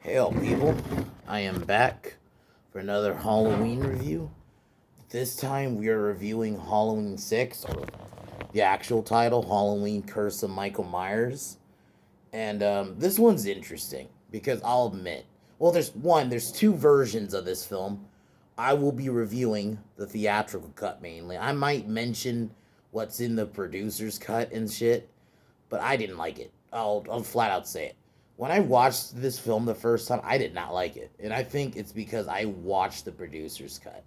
Hail, people. I am back for another Halloween review. This time we are reviewing Halloween 6, or the actual title, Halloween Curse of Michael Myers. And this one's interesting because I'll admit, well, there's two versions of this film. I will be reviewing the theatrical cut mainly. I might mention what's in the producer's cut and shit, but I didn't like it. I'll flat out say it. When I watched this film the first time, I did not like it, and I think it's because I watched the producer's cut,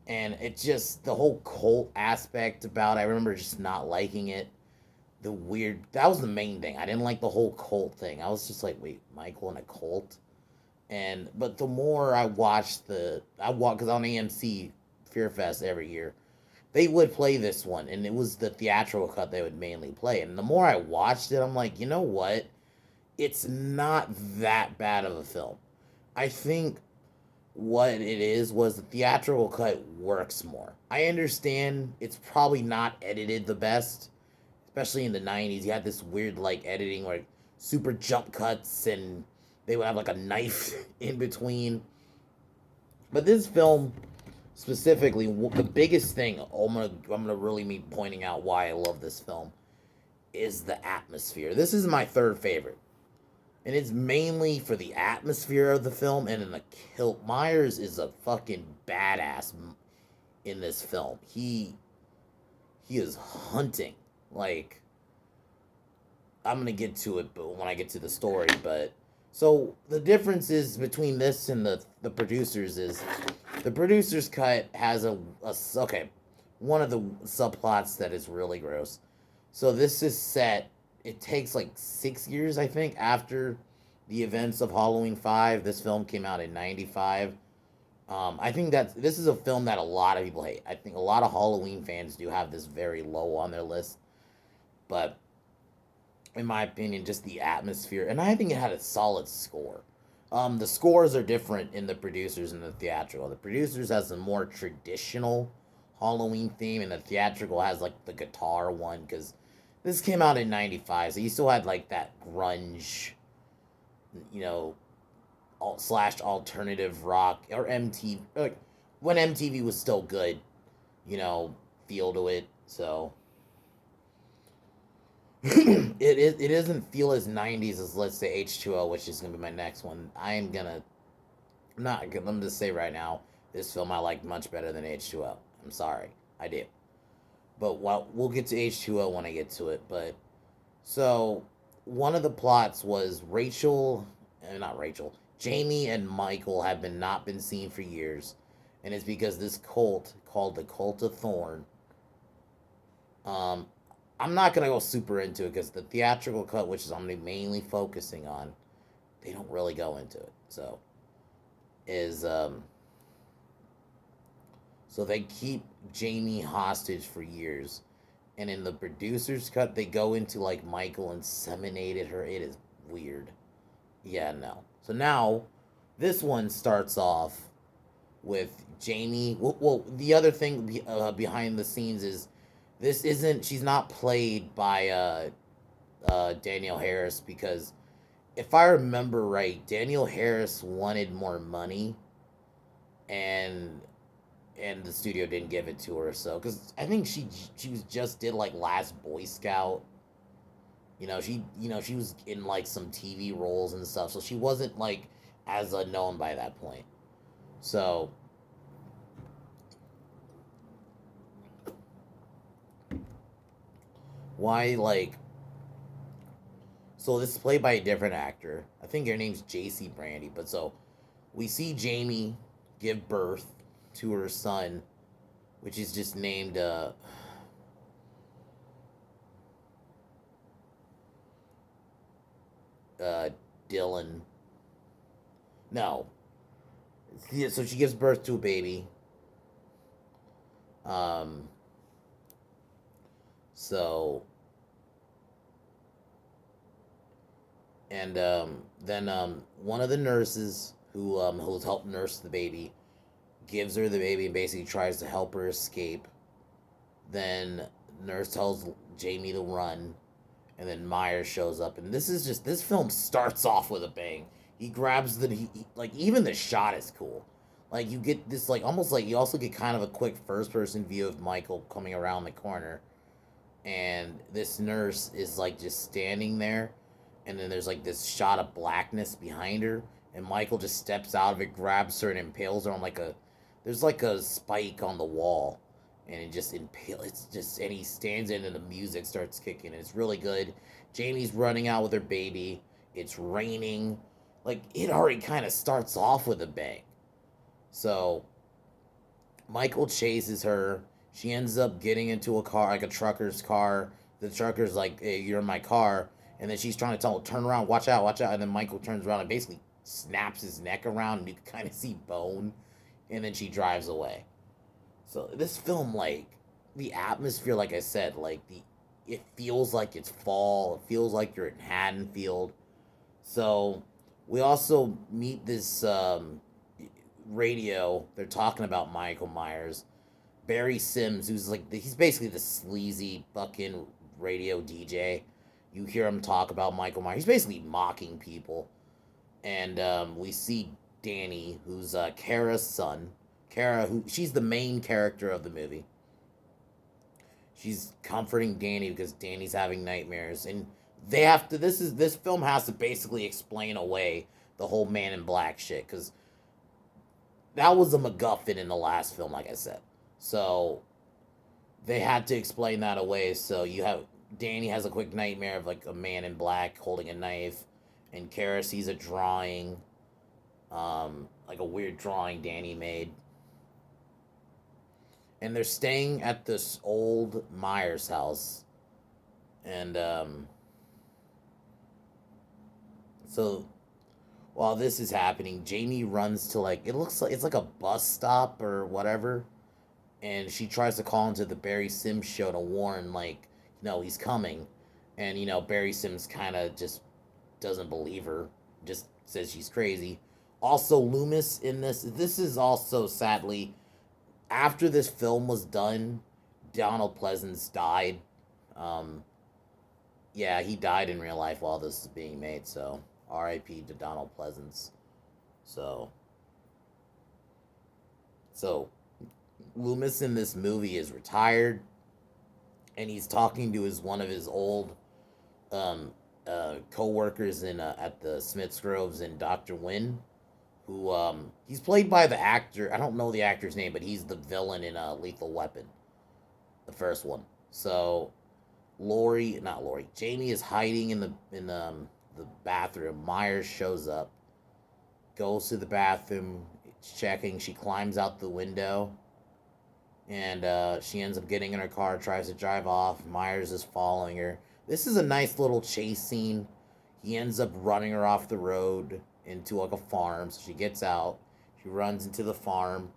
and it just the whole cult aspect about. It, I remember just not liking it. The weird that was the main thing. I didn't like the whole cult thing. I was just like, wait, Michael in a cult, and but the more I watched I watched because on AMC Fear Fest every year they would play this one, and it was the theatrical cut they would mainly play. And the more I watched it, I'm like, you know what? It's not that bad of a film. I think what it is was the theatrical cut works more. I understand it's probably not edited the best, especially in the 90s. You had this weird like editing where super jump cuts and they would have like a knife in between. But this film specifically, the biggest thing I'm gonna really be pointing out why I love this film is the atmosphere. This is my third favorite, and it's mainly for the atmosphere of the film and in the kill. Myers is a fucking badass in this film. He is hunting like I'm gonna get to it, but when I get to the story, but so the differences between this and the producers is the producer's cut has a okay, one of the subplots that is really gross. So this is set. It takes like 6 years, I think, after the events of Halloween 5. This film came out in '95. I think that this is a film that a lot of people hate. I think a lot of Halloween fans do have this very low on their list, but in my opinion, just the atmosphere, and I think it had a solid score. The scores are different in the producers and the theatrical. The producers has a more traditional Halloween theme, and the theatrical has like the guitar one because this came out in '95, so you still had like that grunge, you know, slash alternative rock or MTV, like when MTV was still good, you know, feel to it. So it doesn't feel as '90s as let's say H2O, which is gonna be my next one. I'm not gonna let me just say right now, this film I liked much better than H2O. I'm sorry, I did. But we'll get to H2O when I get to it. But so one of the plots was not Rachel, Jamie and Michael have been not been seen for years, and it's because this cult called the Cult of Thorn. Um, I'm not gonna go super into it because the theatrical cut, which is I'm mainly focusing on, they don't really go into it. Is so they keep Jamie hostage for years, and in the producer's cut, they go into like Michael inseminated her. It is weird. Yeah, no. So now, this one starts off with Jamie. Well, the other thing behind the scenes is this isn't. She's not played by Danielle Harris because if I remember right, Danielle Harris wanted more money, and the studio didn't give it to her. So because I think she was just did like Last Boy Scout. She was in like some TV roles and stuff, so she wasn't like as known by that point. So why like so this is played by a different actor. I think her name's JC Brandy. But so we see Jamie give birth to her son, which is just named uh Dylan. No, yeah, so she gives birth to a baby. Um, so and then one of the nurses who's helped nurse the baby gives her the baby and basically tries to help her escape. Then nurse tells Jamie to run, and then Myers shows up. And this film starts off with a bang. He grabs like even the shot is cool. Like you get this like almost like you also get kind of a quick first person view of Michael coming around the corner, and this nurse is like just standing there, and then there's like this shot of blackness behind her, and Michael just steps out of it, grabs her, and impales her on like a there's like a spike on the wall, and it just impales. It's just and he stands in, and the music starts kicking, and it's really good. Jamie's running out with her baby. It's raining. Like it already kind of starts off with a bang. So Michael chases her. She ends up getting into a car, like a trucker's car. The trucker's like, "Hey, you're in my car." And then she's trying to tell him, "Turn around, watch out, watch out." And then Michael turns around and basically snaps his neck around, and you can kind of see bone. And then she drives away. So this film, like the atmosphere, like I said, like it feels like it's fall. It feels like you're in Haddonfield. So we also meet this radio. They're talking about Michael Myers. Barry Sims, who's like he's basically the sleazy fucking radio DJ. You hear him talk about Michael Myers. He's basically mocking people, and we see Danny, who's Kara's son. Kara, who she's the main character of the movie. She's comforting Danny because Danny's having nightmares, and they have to. This film has to basically explain away the whole Man in Black shit because that was a MacGuffin in the last film, like I said. So they had to explain that away. So you have Danny has a quick nightmare of like a man in black holding a knife, and Kara sees a drawing, like a weird drawing Danny made. And they're staying at this old Myers house, and so while this is happening, Jamie runs to like it looks like it's like a bus stop or whatever, and she tries to call into the Barry Sims show to warn, like, he's coming. And, Barry Sims kind of just doesn't believe her, just says she's crazy. Also, Loomis in this is also sadly, after this film was done, Donald Pleasance died. Um, yeah, he died in real life while this is being made, so RIP to Donald Pleasance. So, so Loomis in this movie is retired, and he's talking to his one of his old um, co-workers in at the Smiths Groves and Dr. Wynn, who he's played by the actor. I don't know the actor's name, but he's the villain in Lethal Weapon, the first one. So not Lori, Jamie is hiding in the bathroom. Myers shows up, goes to the bathroom, checking. She climbs out the window, and she ends up getting in her car, tries to drive off. Myers is following her. This is a nice little chase scene. He ends up running her off the road into like a farm. So she gets out. She runs into the farm,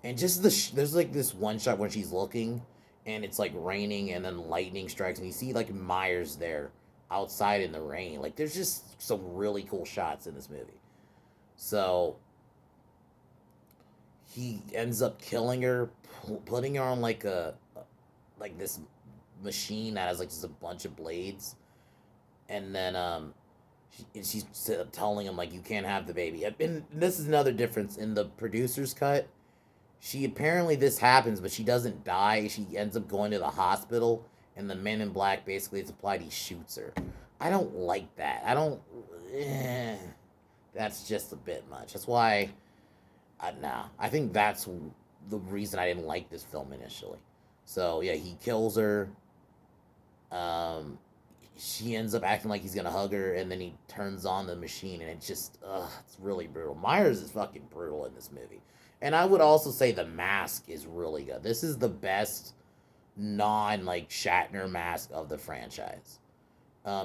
and just there's like this one shot when she's looking, and it's like raining, and then lightning strikes, and you see like Myers there outside in the rain. Like there's just some really cool shots in this movie. So he ends up killing her, putting her on like like this machine that has like just a bunch of blades, and then she's telling him like you can't have the baby. And this is another difference in the producer's cut. She apparently this happens, but she doesn't die. She ends up going to the hospital, and the Men in Black basically it's applied. He shoots her. I don't like that. I don't. Eh, that's just a bit much. That's why. Nah, I think that's the reason I didn't like this film initially. So yeah, he kills her. Um, she ends up acting like he's gonna hug her, and then he turns on the machine, and it's really brutal. Myers is fucking brutal in this movie, and I would also say the mask is really good. This is the best non like Shatner mask of the franchise.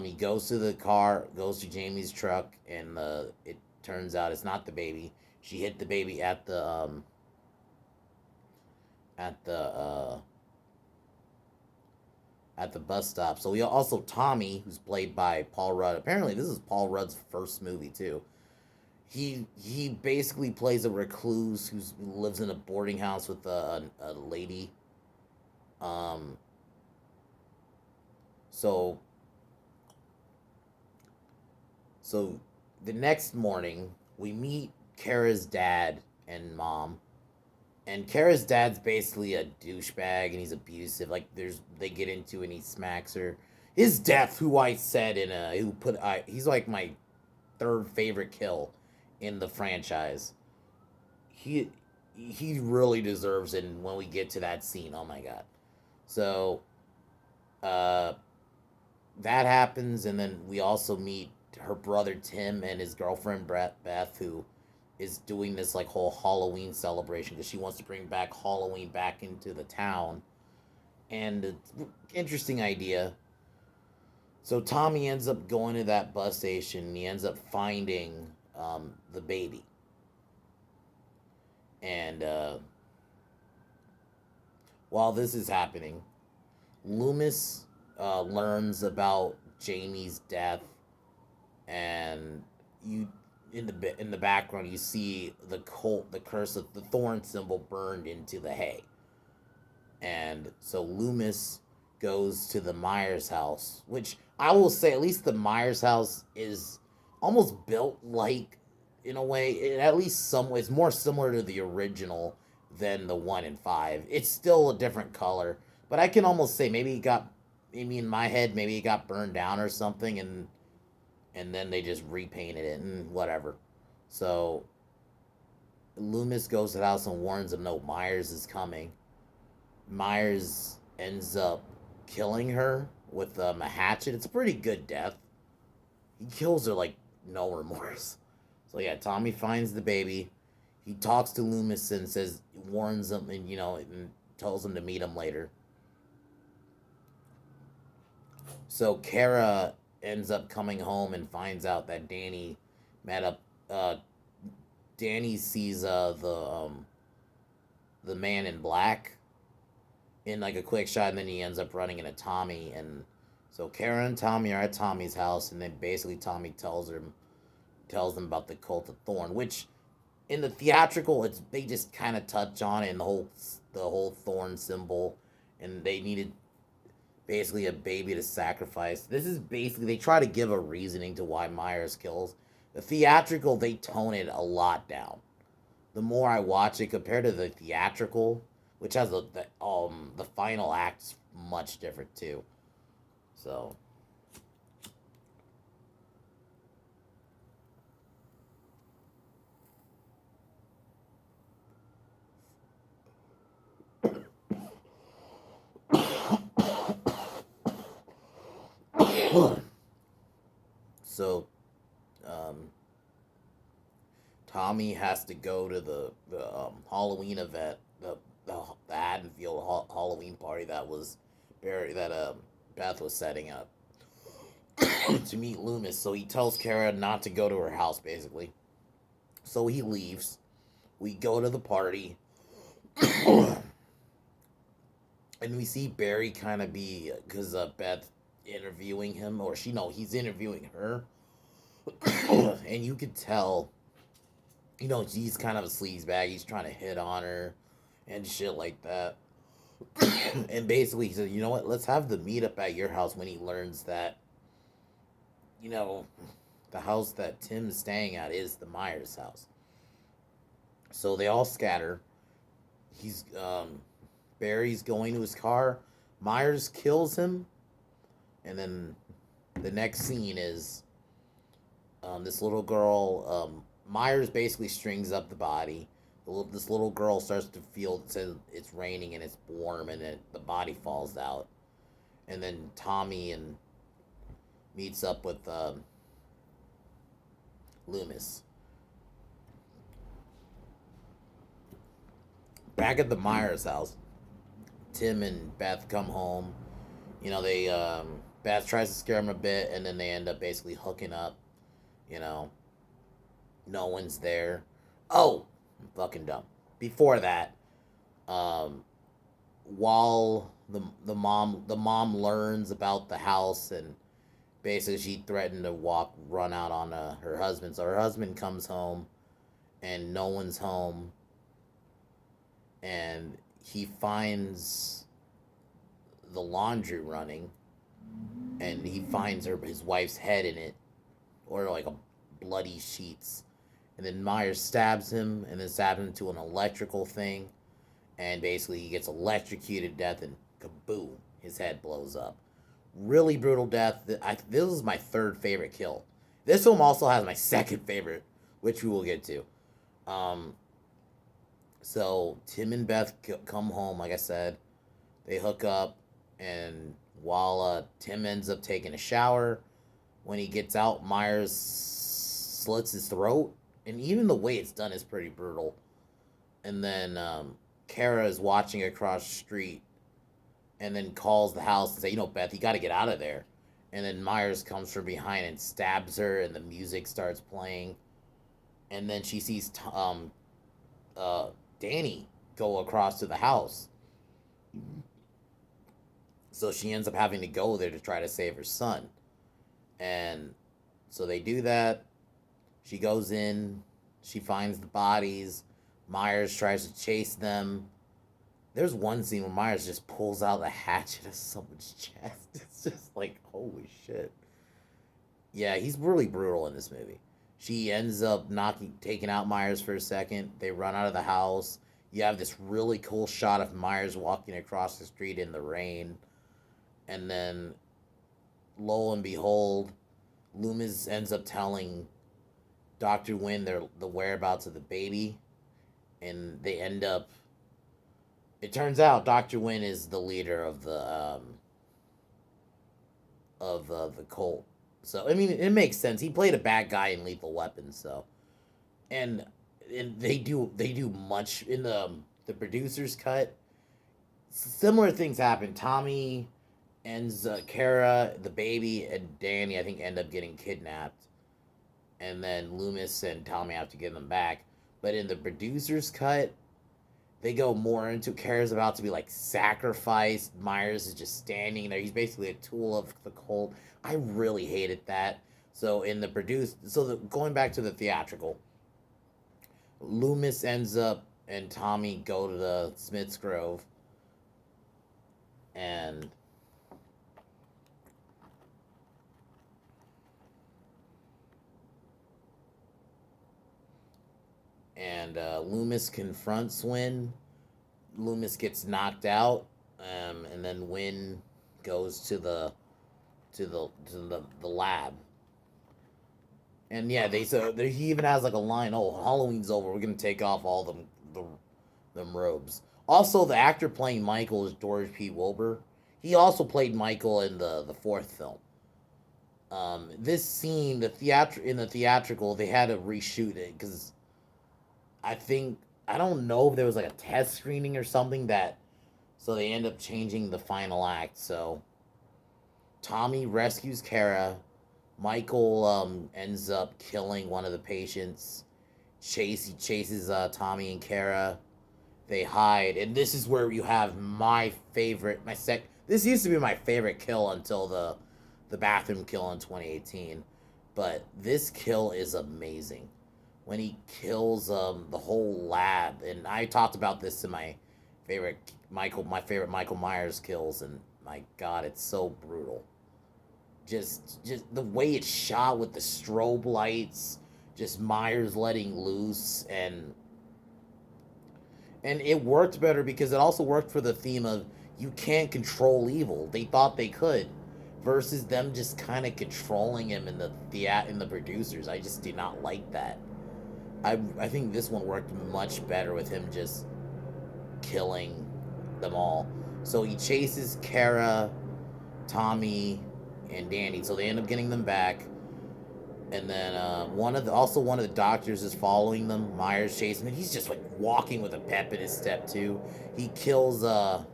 He goes to the car, goes to Jamie's truck, and it turns out it's not the baby. She hit the baby at the at the bus stop. So we also Tommy, who's played by Paul Rudd. Apparently, this is Paul Rudd's first movie too. He basically plays a recluse who lives in a boarding house with a lady. Um, so so the next morning, we meet Kara's dad and mom. And Kara's dad's basically a douchebag and he's abusive. Like they get into it and he smacks her. His death, who I said in a who put I he's like my third favorite kill in the franchise. He he really deserves it. And when we get to that scene, oh my god. So uh that happens, and then we also meet her brother Tim and his girlfriend Beth, who is doing this like whole Halloween celebration because she wants to bring back Halloween back into the town. And it's an interesting idea. So Tommy ends up going to that bus station. And he ends up finding the baby, and while this is happening, Loomis learns about Jamie's death, and you in the background you see the curse of the thorn symbol burned into the hay, and so Loomis goes to the Myers house, which I will say at least the Myers house is almost built like in a way, at least some ways more similar to the original than the 1 and 5. It's still a different color, but I can almost say maybe in my head maybe it got burned down or something, and then they just repainted it and whatever. So Loomis goes to the house and warns him, no, Myers is coming. Myers ends up killing her with a hatchet. It's a pretty good death. He kills her like no remorse. So yeah, Tommy finds the baby. He talks to Loomis and warns him, and and tells him to meet him later. So Kara ends up coming home and finds out that Danny met up. Danny sees the man in black in like a quick shot, and then he ends up running into Tommy. And so Kara and Tommy are at Tommy's house, and then basically Tommy tells them about the cult of Thorn, which in the theatrical they just kind of touch on it in the whole Thorn symbol, and they needed basically a baby to sacrifice. This is basically they try to give a reasoning to why Myers kills. The theatrical they tone it a lot down. The more I watch it compared to the theatrical, which has the final act's much different too. So so um, Tommy has to go to the Halloween event, the Haddonfield Halloween party that was Beth was setting up to meet Loomis. So he tells Kara not to go to her house, basically. So he leaves. We go to the party, and we see Barry kind of be because Beth interviewing him, or he's interviewing her, and you could tell, he's kind of a sleazebag. He's trying to hit on her and shit like that. And basically, he said, "You know what? Let's have the meetup at your house." When he learns that, you know, the house that Tim's staying at is the Myers house. So they all scatter. He's Barry's going to his car. Myers kills him, and then the next scene is this little girl. Myers basically strings up the body. This little girl starts to feel it says it's raining and it's warm, and the body falls out. And then Tommy and meets up with Loomis. Back at the Myers house, Tim and Beth come home. They Beth tries to scare him a bit, and then they end up basically hooking up. You know, no one's there. Oh, I'm fucking dumb. Before that, um, while the mom learns about the house, and basically she threatened to run out on her husband. So her husband comes home, and no one's home, and he finds the laundry running, and he finds his wife's head in it, or like bloody sheets. And then Myers stabs him, and then stabs him to an electrical thing, and basically he gets electrocuted to death, and kaboom, his head blows up. Really brutal death. This is my third favorite kill. This film also has my second favorite, which we will get to. Um, so Tim and Beth come home, like I said. They hook up, and while Tim ends up taking a shower, when he gets out, Myers slits his throat, and even the way it's done is pretty brutal. And then Kara is watching across the street, and then calls the house and say, Beth, you got to get out of there. And then Myers comes from behind and stabs her, and the music starts playing. And then she sees Danny go across to the house. So she ends up having to go there to try to save her son. And so they do that. She goes in. She finds the bodies. Myers tries to chase them. There's one scene where Myers just pulls out a hatchet of someone's chest. It's just like, holy shit. Yeah, he's really brutal in this movie. She ends up taking out Myers for a second. They run out of the house. You have this really cool shot of Myers walking across the street in the rain. And then, lo and behold, Loomis ends up telling Dr. Wynn the whereabouts of the baby. And they end up... It turns out Dr. Wynn is the leader of the cult. So, I mean, it makes sense. He played a bad guy in Lethal Weapon, so... And they do much in the producer's cut. Similar things happen. Tommy ends Kara, the baby, and Danny, I think, end up getting kidnapped. And then Loomis and Tommy have to get them back. But in the producer's cut, they go more into Kara's about to be like sacrificed. Myers is just standing there. He's basically a tool of the cult. I really hated that. So in the going back to the theatrical, Loomis ends up and Tommy go to the Smith's Grove, and Loomis confronts Wynn. Loomis gets knocked out, and then Wynn goes to the lab. And yeah, he even has like a line, "Oh, Halloween's over. We're gonna take off all them robes." Also, the actor playing Michael is George P. Wilbur. He also played Michael in the fourth film. This scene, in the theatrical, they had to reshoot it because I don't know if there was like a test screening or something so they end up changing the final act. So Tommy rescues Kara. Michael ends up killing one of the patients. He chases Tommy and Kara. They hide, and this is where you have this used to be my favorite kill until the bathroom kill in 2018, but this kill is amazing. When he kills the whole lab, and I talked about this in my favorite Michael Myers kills, and my God, it's so brutal. Just the way it's shot with the strobe lights, just Myers letting loose, and it worked better because it also worked for the theme of you can't control evil. They thought they could, versus them just kind of controlling him in the producers. I just did not like that. I think this one worked much better with him just killing them all. So he chases Kara, Tommy, and Danny. So they end up getting them back. And then one of the doctors is following them. Myers chasing him. He's just like walking with a pep in his step too. He kills the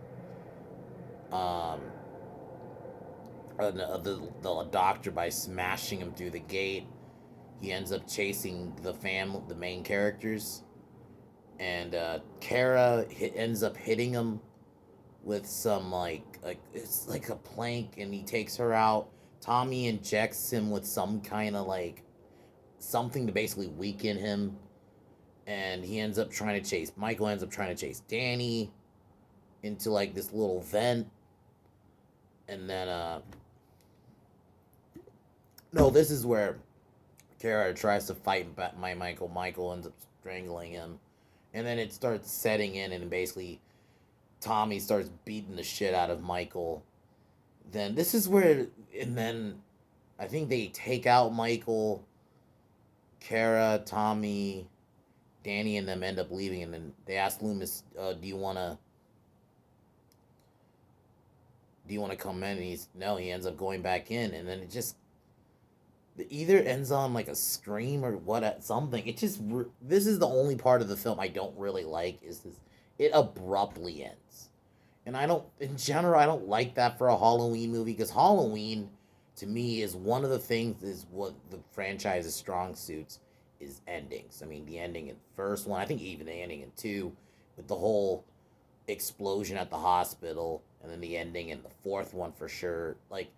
doctor by smashing him through the gate. He ends up chasing the main characters, and Kara ends up hitting him with some it's like a plank, and he takes her out. Tommy injects him with some kind of something to basically weaken him, and Michael ends up trying to chase Danny into this little vent, and then no, this is where Kara tries to fight back my Michael. Michael ends up strangling him, and then it starts setting in, and basically Tommy starts beating the shit out of Michael. Then this is where, and then I think they take out Michael, Kara, Tommy, Danny, and them end up leaving, and then they ask Loomis, "Do you wanna come in?" And he's no. He ends up going back in, and then it just either ends on like a scream or what something. It just this is the only part of the film I don't really like is this. It abruptly ends, and I don't in general I don't like that for a Halloween movie because Halloween to me is one of the things is what the franchise's strong suits is endings. I mean the ending in first one, I think even the ending in two, with the whole explosion at the hospital, and then the ending in the fourth one for sure. Like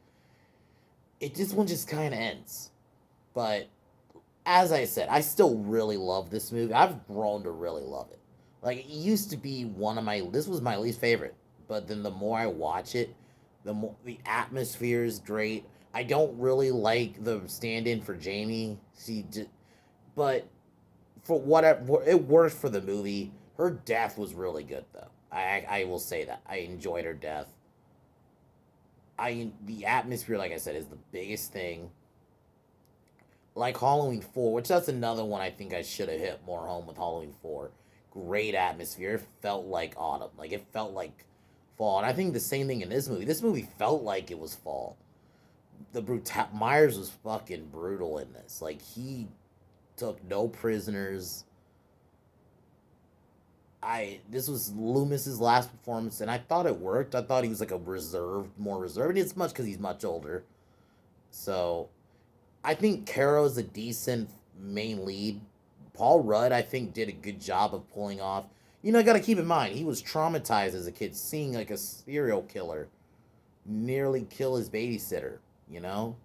this one just kind of ends. But as I said, I still really love this movie. I've grown to really love it. Like it used to be one of my this was my least favorite, but then the more I watch it, the more the atmosphere is great. I don't really like the stand-in for Jamie. But for whatever it worked for the movie. Her death was really good though. I will say that I enjoyed her death. The atmosphere, like I said, is the biggest thing. Like Halloween 4, which that's another one I think I should have hit more home with Halloween 4. Great atmosphere. It felt like autumn. Like it felt like fall. And I think the same thing in this movie. This movie felt like it was fall. Myers was fucking brutal in this. Like he took no prisoners. This was Loomis's last performance, and I thought it worked. I thought he was like a more reserved. And it's much because he's much older. So I think Caro's a decent main lead. Paul Rudd, I think, did a good job of pulling off. You know, I got to keep in mind he was traumatized as a kid, seeing like a serial killer nearly kill his babysitter. You know,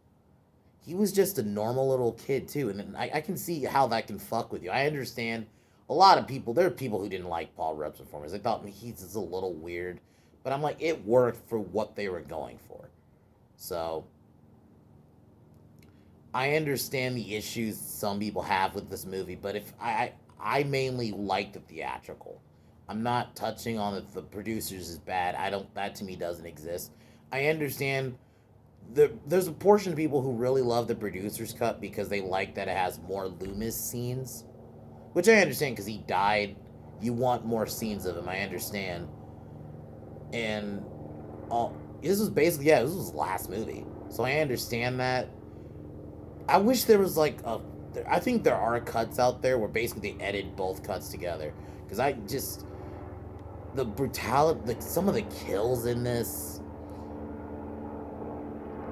he was just a normal little kid too, and I can see how that can fuck with you. I understand. A lot of people, there are people who didn't like Paul Rudd's performance. They thought he's just a little weird, but I'm like, it worked for what they were going for. So I understand the issues some people have with this movie, but if I mainly like the theatrical. I'm not touching on if the producers is bad. I don't that to me doesn't exist. I understand there's a portion of people who really love the producer's cut because they like that it has more Loomis scenes, which I understand because he died. You want more scenes of him. I understand. And this was basically this was his last movie, so I understand that. I wish there was like a. I think there are cuts out there where basically they edit both cuts together because I just the brutality, like some of the kills in this.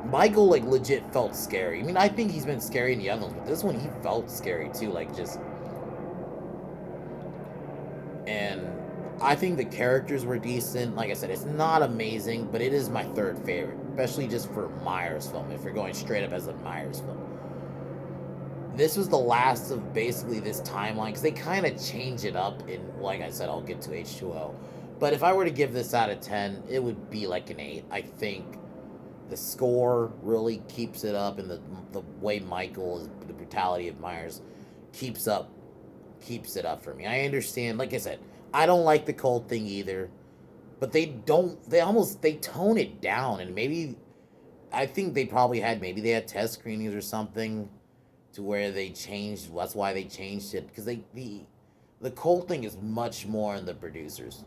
Michael like legit felt scary. I mean, I think he's been scary in the other ones, but this one he felt scary too. Like just, and I think the characters were decent. Like I said, it's not amazing, but it is my third favorite, especially just for Myers film. If you're going straight up as a Myers film. This was the last of basically this timeline because they kind of change it up in, like I said, I'll get to H2O. But if I were to give this out of 10, it would be like an 8. I think the score really keeps it up, and the way Michael is, the brutality of Myers keeps it up for me. I understand, like I said, I don't like the cult thing either, but they tone it down, and maybe I think they had test screenings or something to where they changed. That's why they changed it because the cult thing is much more in the producers.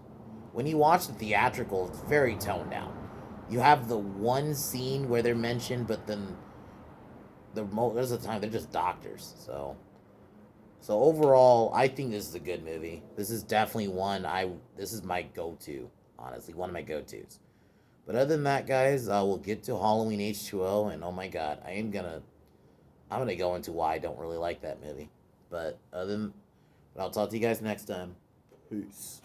When you watch the theatrical, it's very toned down. You have the one scene where they're mentioned, but then there's a time they're just doctors. So overall, I think this is a good movie. This is definitely this is my go-to, honestly, one of my go-tos. But other than that, guys, we'll get to Halloween H2O, and oh my god, I'm gonna go into why I don't really like that movie. But I'll talk to you guys next time. Peace.